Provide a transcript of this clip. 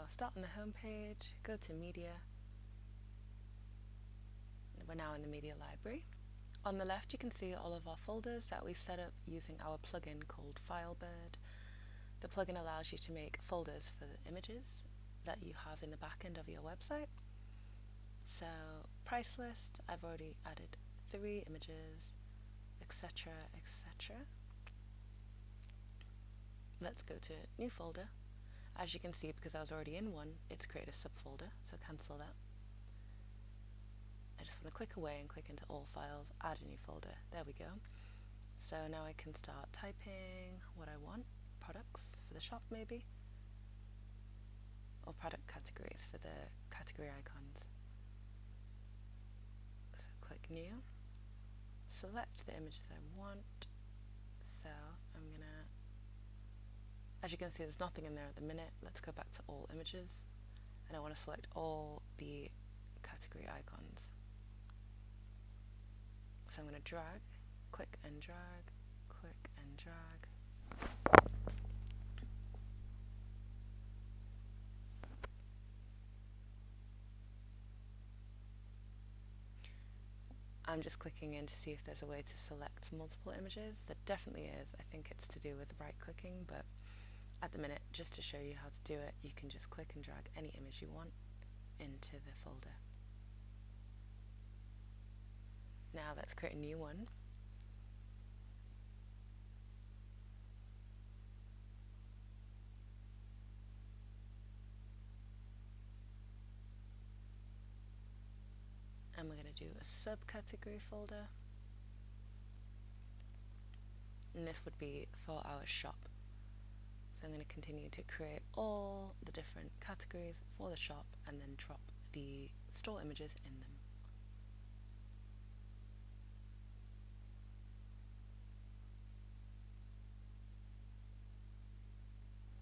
start on the home page, go to media. We're now in the media library. On the left you can see all of our folders that we've set up using our plugin called Filebird. The plugin allows you to make folders for the images that you have in the back end of your website. So price list, I've already added 3 images, etc, etc. Let's go to new folder. As you can see, because I was already in one, it's created a subfolder, so cancel that. I just want to click away and click into all files, add a new folder. There we go. So now I can start typing what I want, products for the shop maybe, or product categories for the category icons. So click new, select the images I want. So I'm gonna, as you can see, there's nothing in there at the minute. Let's go back to all images, and I want to select all the category icons. So I'm going to drag, click and drag, click and drag. I'm just clicking in to see if there's a way to select multiple images. There definitely is. I think it's to do with right clicking, but at the minute, just to show you how to do it, you can just click and drag any image you want into the folder. Now let's create a new one. And we're going to do a subcategory folder. And this would be for our shop. So I'm going to continue to create all the different categories for the shop and then drop the store images in them.